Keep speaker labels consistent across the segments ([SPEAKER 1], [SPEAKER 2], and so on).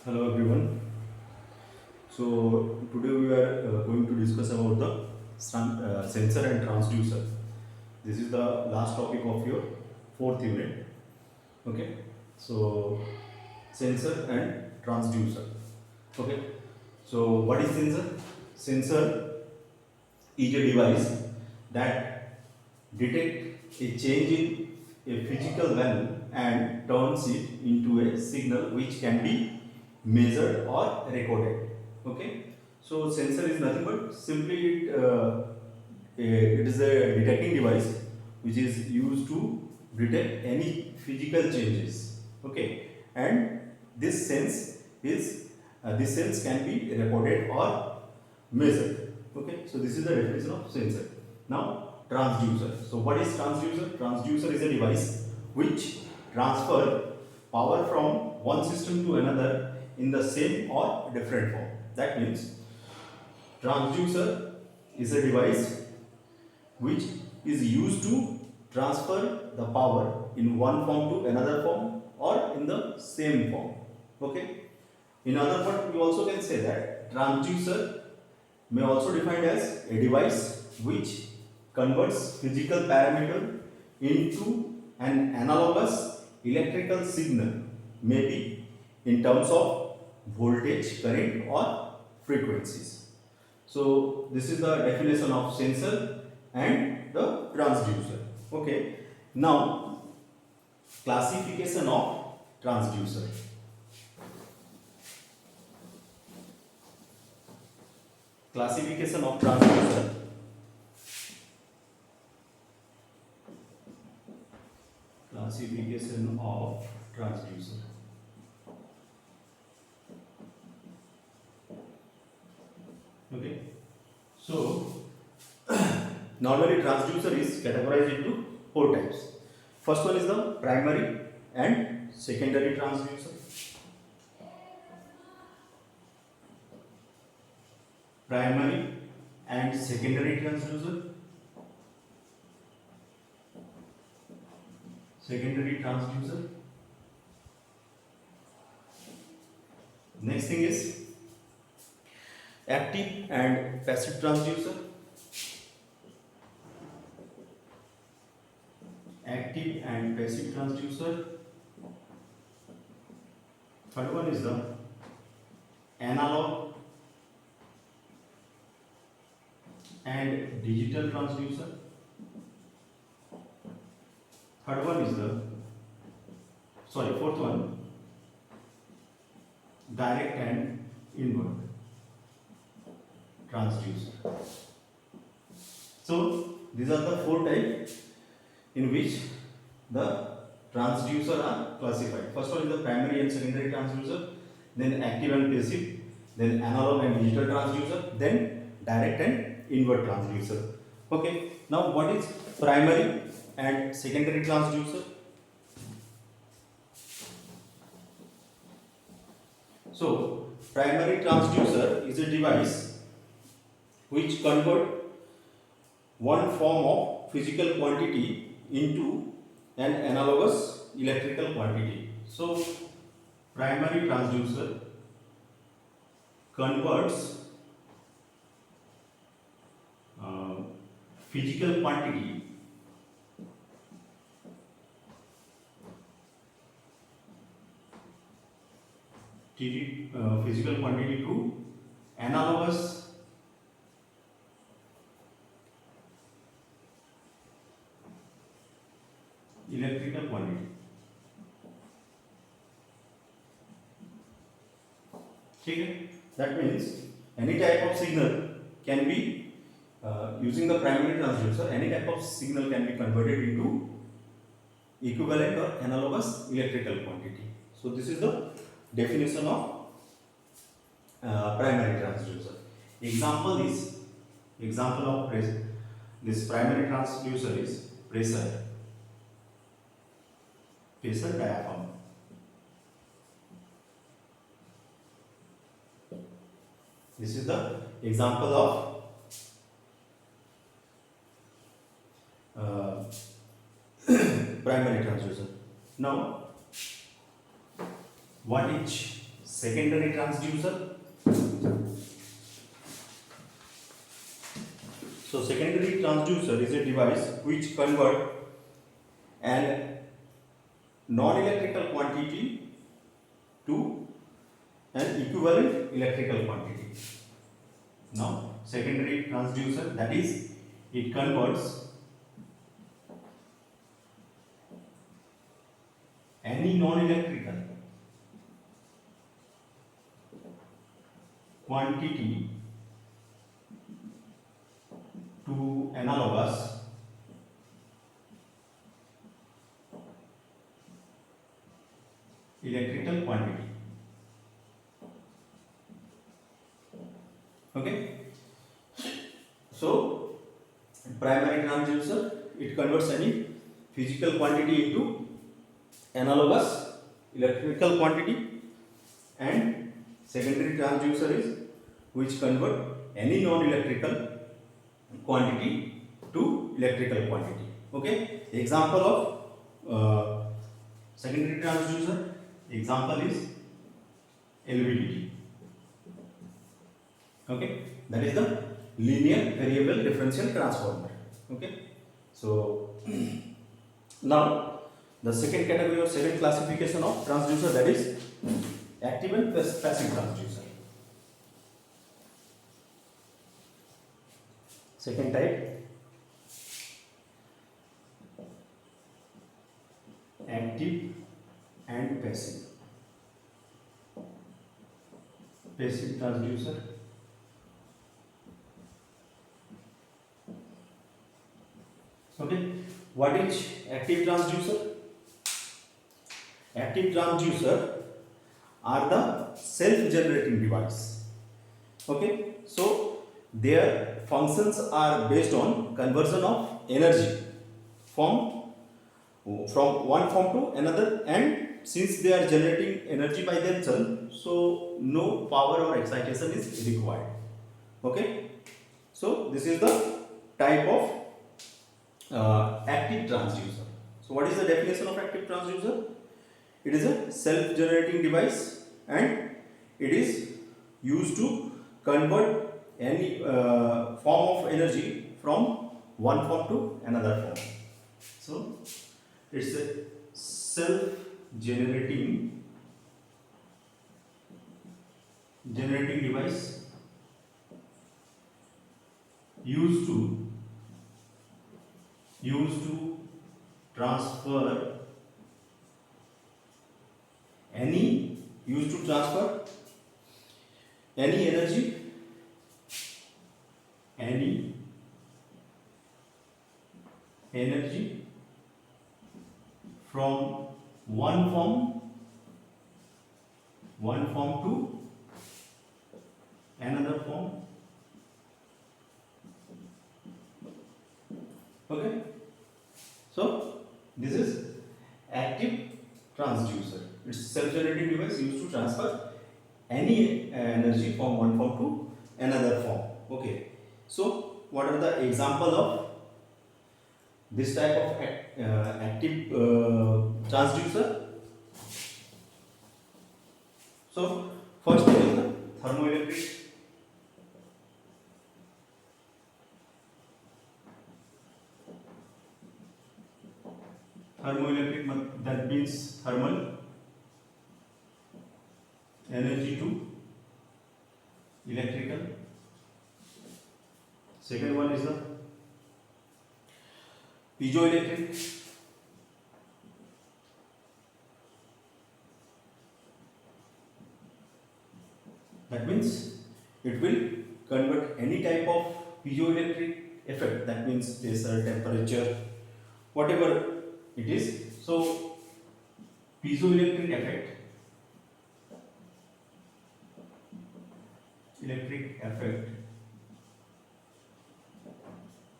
[SPEAKER 1] Hello everyone. So today we are going to discuss about the sensor and transducer. This is the last topic of your fourth unit. Okay. So sensor and transducer. Okay. So what is sensor? Sensor is a device that detects a change in a physical value and turns it into a signal which can be measured or recorded. Okay, so sensor is nothing but simply it is a detecting device which is used to detect any physical changes. Okay, and this sense is this sense can be recorded or measured. Okay, so this is the definition of sensor. Now transducer. So what is transducer? Transducer is a device which transfer power from one system to another in the same or different form. That means transducer is a device which is used to transfer the power in one form to another form or in the same form. Okay. In other words, we also can say that transducer may also defined as a device which converts physical parameter into an analogous electrical signal, maybe in terms of voltage, current or frequencies. So this is the definition of sensor and the transducer. Okay. Now classification of transducer. Classification of transducer. Classification of transducer. Okay. So normally transducer is categorized into four types. First one is the primary and secondary transducer. Primary and secondary transducer. Secondary transducer. Next thing is active and passive transducer. Active and passive transducer. Third one is the analog and digital transducer. Third one is the fourth one, direct and inward transducer. So these are the four types in which the transducer are classified. First one is the primary and secondary transducer, then active and passive, then analog and digital transducer, then direct and inward transducer. Okay, now what is primary and secondary transducer? So primary transducer is a device which convert one form of physical quantity into an analogous electrical quantity. So primary transducer converts uh, physical quantity physical quantity to analogous electrical quantity. Okay? That means any type of signal can be using the primary transducer, any type of signal can be converted into equivalent or analogous electrical quantity. So this is the definition of primary transducer. Example of this primary transducer is pressure diaphragm. This is the example of primary transducer. Now, what is secondary transducer. So secondary transducer is a device which convert an non-electrical quantity to an equivalent electrical quantity. Now secondary transducer, that is, it converts any non-electrical quantity to analogous electrical quantity. Okay. So primary transducer, it converts any physical quantity into analogous electrical quantity, and secondary transducer is which convert any non-electrical quantity to electrical quantity. Okay. Example of secondary transducer, example is LVDT. Okay, that is the linear variable differential transformer. Okay, so now the second category or second classification of transducer, that is active and passive transducer. Second type, active and passive transducer. Okay, what is active transducer? Active transducer are the self-generating device. Okay, so their functions are based on conversion of energy from one form to another, and since they are generating energy by themselves, so no power or excitation is required. Okay, so this is the type of active transducer. So what is the definition of active transducer? It is a self-generating device and it is used to convert any form of energy from one form to another form. So it's a self-generating device used to transfer any energy from one form to another form. Okay, so this is active transducer. It's a self-generating device used to transfer any energy from one form to another form. Okay, so what are the example of this type of active transducer? So first one is the thermoelectric. Thermoelectric, that means thermal energy to electrical. Second one is the piezoelectric. That means it will convert any type of piezoelectric effect, that means pressure, temperature, whatever it is. So piezoelectric effect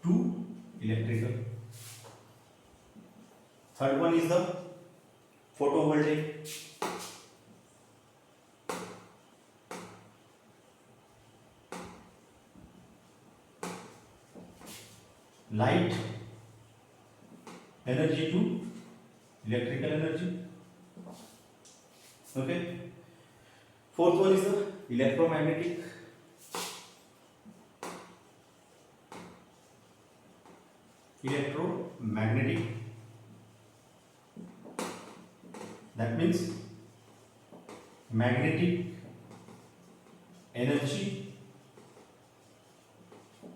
[SPEAKER 1] to electrical. Third one is the photovoltaic. Light energy to electrical energy. Okay. Fourth one is the electromagnetic. Electromagnetic, that means magnetic energy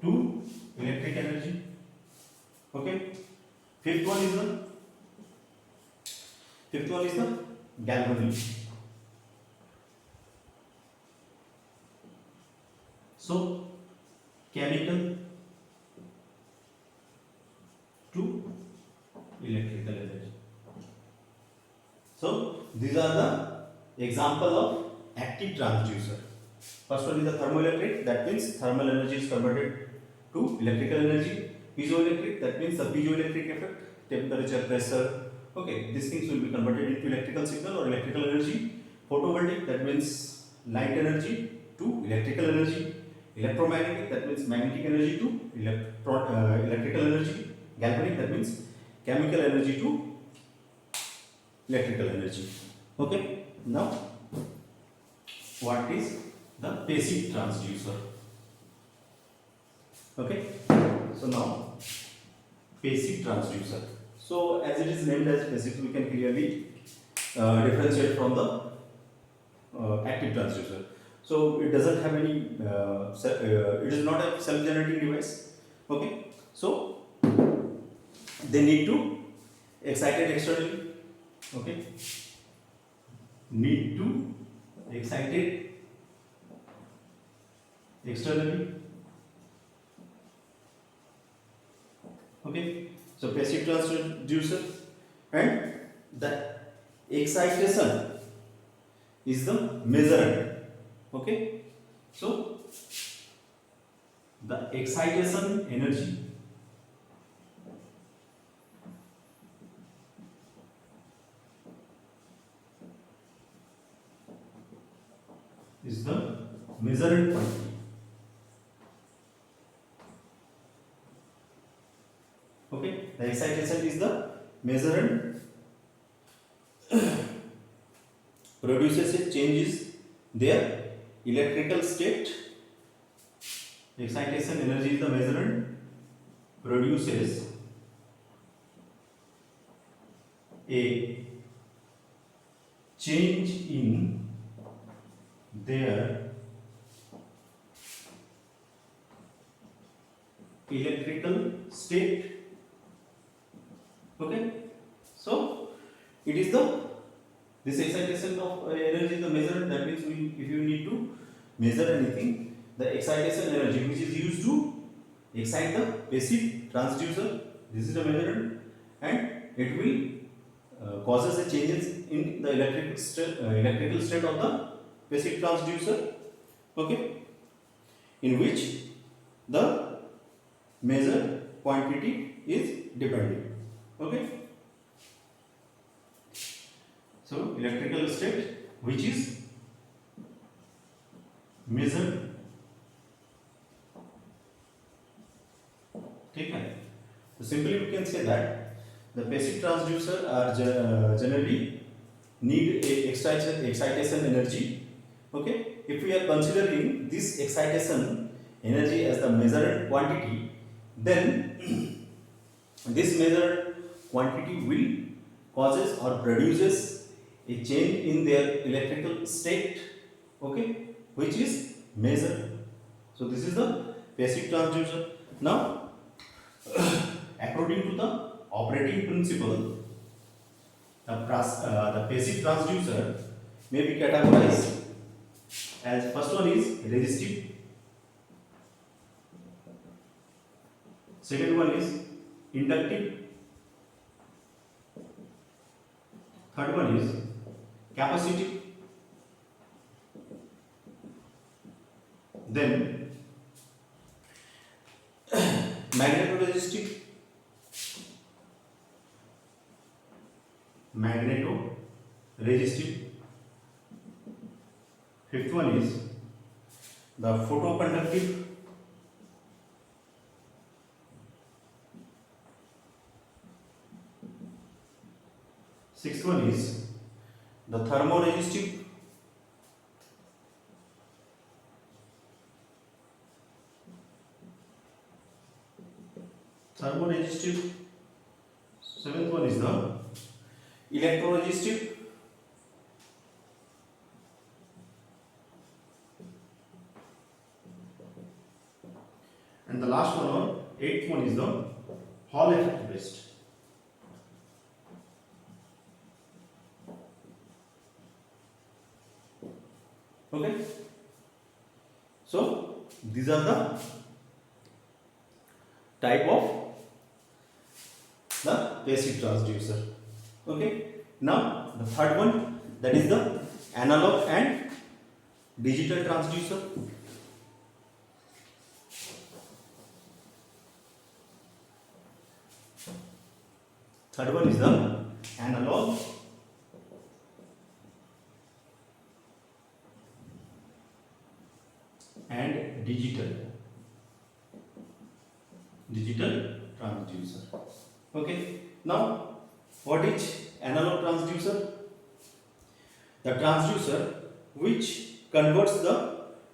[SPEAKER 1] to electric energy. Okay. Fifth one is the galvanic. So chemical to electrical energy. So these are the example of active transducer. First one is the thermoelectric, that means thermal energy is converted to electrical energy. Piezoelectric, that means the piezoelectric effect, temperature, pressure. Okay, these things will be converted into electrical signal or electrical energy. Photovoltaic, that means light energy to electrical energy. Electromagnetic, that means magnetic energy to electrical energy. Galvanic, that means chemical energy to electrical energy. Okay, now what is the passive transducer? Okay, so now passive transducer. So as it is named as passive, we can clearly differentiate from the active transducer. So it doesn't have any it is not a self-generating device. Okay, so they need to excited externally. Okay, need to excited externally. Okay, so passive transducer, and the excitation is the measurement. Okay, so the excitation energy is the measured quantity. Okay, the excitation is the measured produces a changes their electrical state. Excitation energy is the measured produces a change in their electrical state. Okay, so it is the this excitation of energy is the measured. That means if you need to measure anything, the excitation energy which is used to excite the passive transducer, this is the measured, and it will causes a changes in the electrical state of the passive transducer. Okay, in which the measured quantity is depending. Okay, so electrical state which is measured. Okay, so simply we can say that the passive transducer are generally need a excitation energy. Okay, if we are considering this excitation energy as the measured quantity, then this measured quantity will causes or produces a change in their electrical state. Okay, which is measured. So this is the passive transducer. Now according to the operating principle, the passive transducer may be categorized as first one is resistive, second one is inductive, third one is capacitive, then magnetoresistive, fifth one is the photoconductive, sixth one is the thermoresistive, thermoresistive. Seventh one is the electroresistive. And the last one, or eighth one, is the Hall effect based. Okay. So these are the type of the basic transducer. Okay. Now the third one, that is the analog and digital transducer. Third one is the analog and digital transducer. Okay. Now what is analog transducer? The transducer which converts the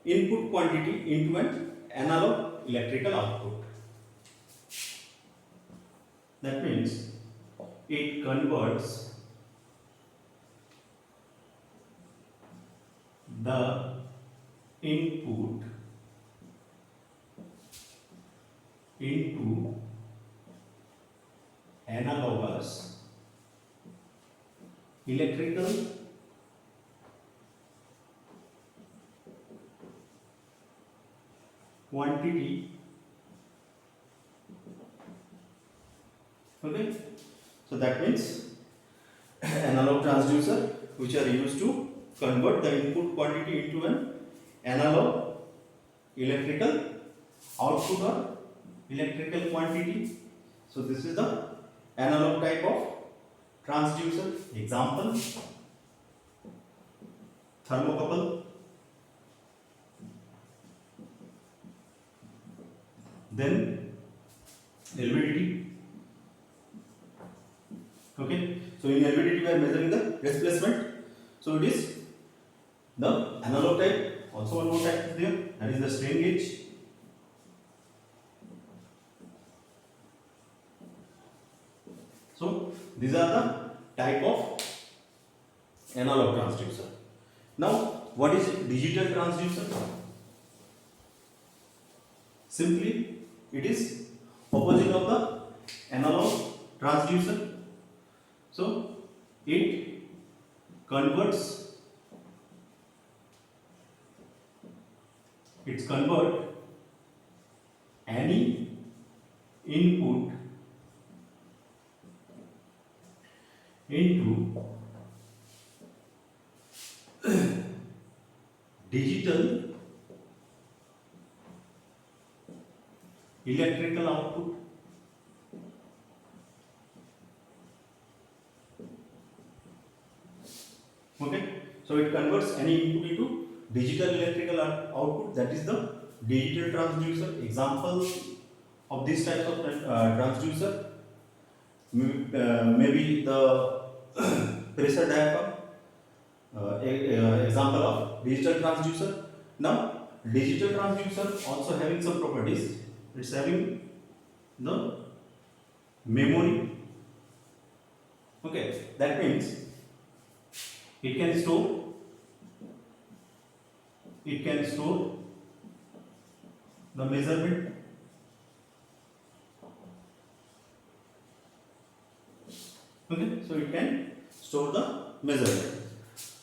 [SPEAKER 1] input quantity into an analog electrical output. That means it converts the input into analogous electrical quantity. Okay, so that means analog transducer which are used to convert the input quantity into an analog electrical output or electrical quantity. So this is the analog type of transducer. Example: thermocouple, then LVDT. Okay, so in LVDT we are measuring the displacement. So it is the analog type. Also one more type is there, that is the strain gauge. So these are the type of analog transducer. Now what is digital transducer? Simply it is opposite of the analog transducer. So it converts, any input into digital electrical output. Okay, so it converts any input into digital electrical output. That is the digital transducer. Example of this type of transducer, maybe the pressure diaphragm. Example of digital transducer. Now digital transducer also having some properties. It's having the memory. Okay, that means it can store the measurement. Okay, so it can store the measurement.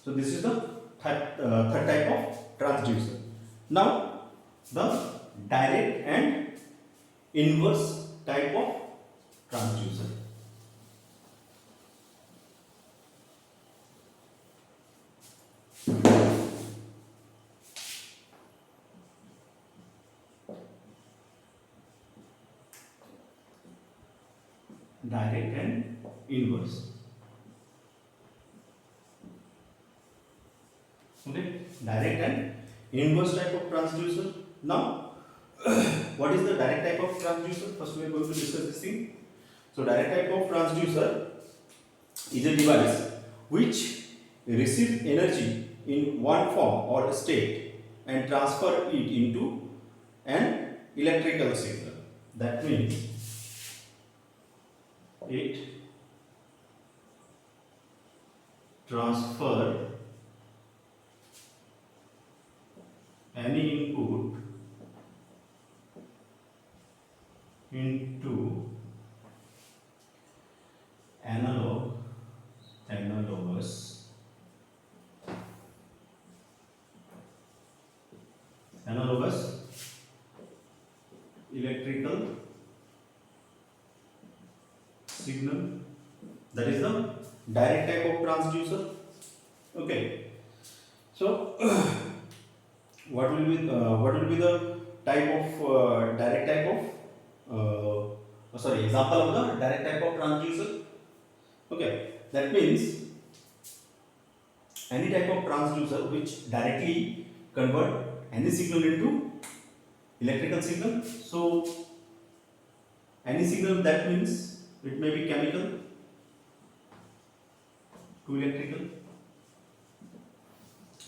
[SPEAKER 1] So this is the third type of transducer. Now the direct and inverse type of transducer. Direct and inverse. Okay, direct and inverse type of transducer. Now what is the direct type of transducer? First we are going to discuss this thing. So direct type of transducer is a device which receives energy in one form or state and transfer it into an electrical signal. That means it transfer any input into analogous electrical signal, that is the direct type of transducer. Okay, so what will be the type of direct type of example of the direct type of transducer? Okay, that means any type of transducer which directly convert any signal into electrical signal. So any signal, that means it may be chemical to electrical,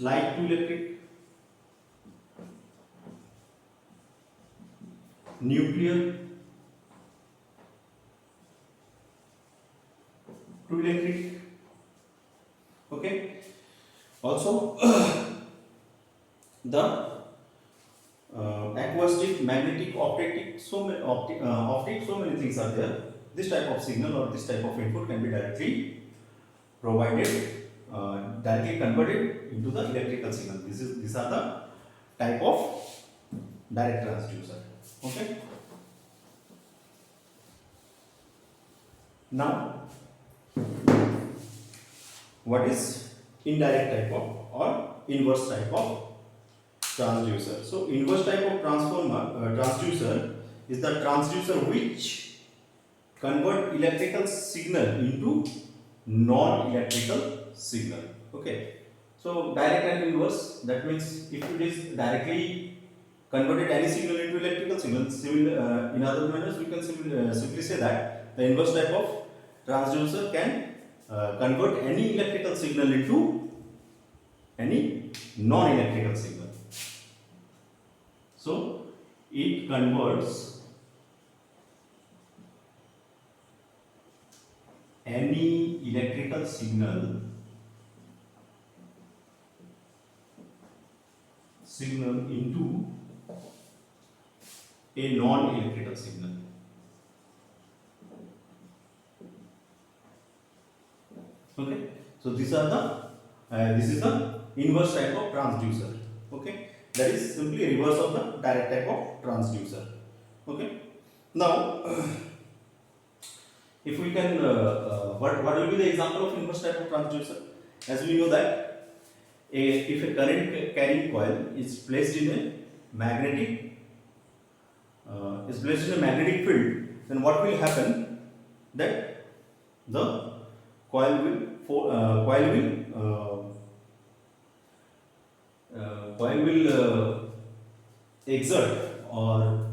[SPEAKER 1] light to electric, nuclear to electric. Okay, also the acoustic, magnetic, optic, so many things are there. This type of signal or this type of input can be directly provided, directly converted into the electrical signal. These are the type of direct transducer. Okay. Now, what is indirect type of or inverse type of transducer? So inverse type of transducer is the transducer which convert electrical signal into non-electrical signal. Okay. So direct and inverse, that means if it is directly converted any signal into electrical signal, in other manners we can simply say that the inverse type of transducer can convert any electrical signal into any non-electrical signal. So it converts any electrical signal into a non-electrical signal. Okay, so these are the this is the inverse type of transducer. Okay, that is simply a reverse of the direct type of transducer. Okay, now if we can, what will be the example of inverse type of transducer? As we know that if a current carrying coil is placed in a magnetic field, then what will happen? That the coil will exert, or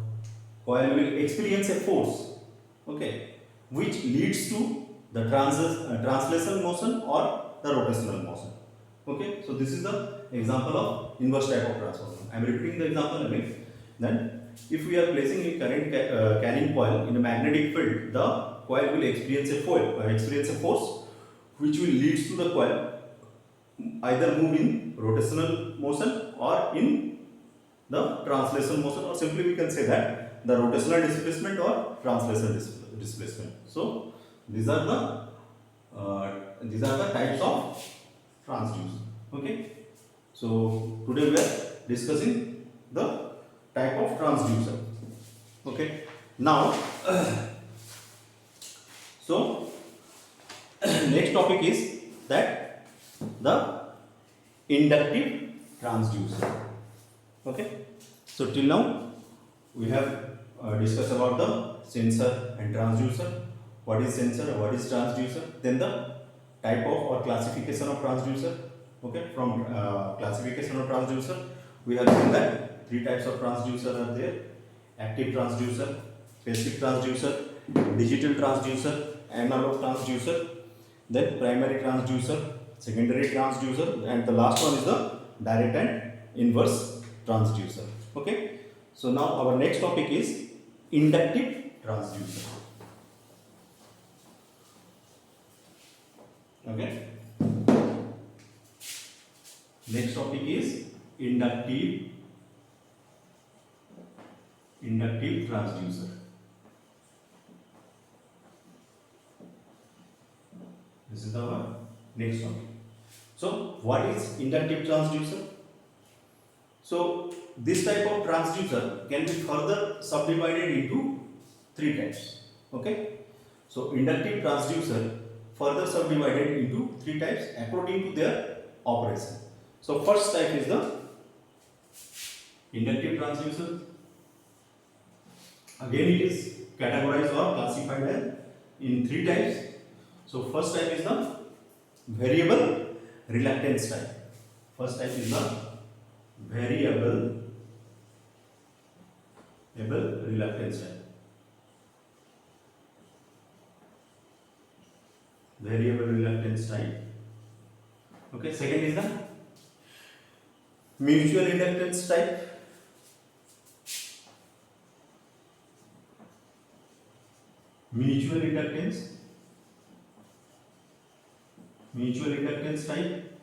[SPEAKER 1] coil will experience a force, okay, which leads to the translational motion or the rotational motion. Okay, so this is the example of inverse type of transformer. I am repeating the example again. Then, if we are placing a current carrying coil in a magnetic field, the coil will experience a force which will lead to the coil either move in rotational motion or in the translational motion, or simply we can say that the rotational displacement or translational displacement. So these are the types of transducer. Okay, so today we are discussing the type of transducer. Okay, now so next topic is that the inductive transducer. Okay, so till now we have discussed about the sensor and transducer. What is sensor, what is transducer, then the type of or classification of transducer. Okay, from classification of transducer we have seen that three types of transducer are there: active transducer, passive transducer, digital transducer, analog transducer, then primary transducer, secondary transducer, and the last one is the direct and inverse transducer. Okay, so now our next topic is inductive transducer. Okay. Next topic is inductive transducer. This is our next topic. So, what is inductive transducer? So, this type of transducer can be further subdivided into three types. Okay. So, inductive transducer further subdivided into three types according to their operation. So, first type is the inductive transducer. Again, it is categorized or classified as in three types. So, first type is the variable reluctance type. First type is the variable reluctance type. Variable reluctance type. Okay. Second is the mutual inductance type. Mutual inductance type.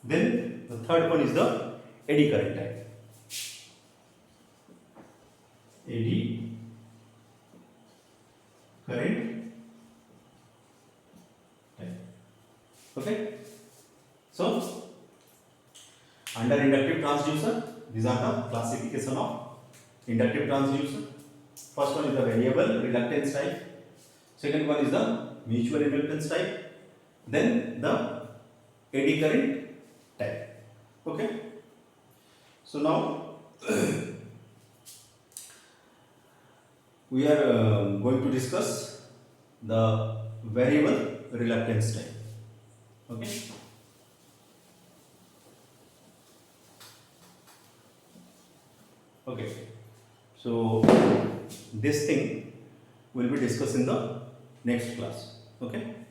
[SPEAKER 1] Then the third one is the eddy current type. Eddy current type. Okay. So, under inductive transducer, these are the classification of inductive transducer. First one is the variable reluctance type. Second one is the mutual inductance type. Then the eddy current type. Okay. So now we are going to discuss the variable reluctance type. Okay. Okay. So this thing will be discussed in the next class. Okay.